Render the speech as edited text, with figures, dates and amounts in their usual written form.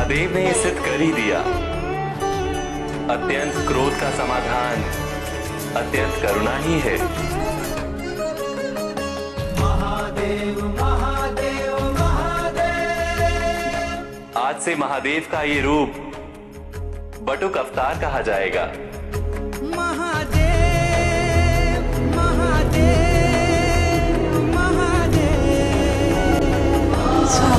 महादेव ने सिद्ध कर ही दिया। अत्यंत क्रोध का समाधान अत्यंत करुणा ही है। महादेव महादेव महादेव। आज से महादेव का ये रूप बटुक अवतार कहा जाएगा।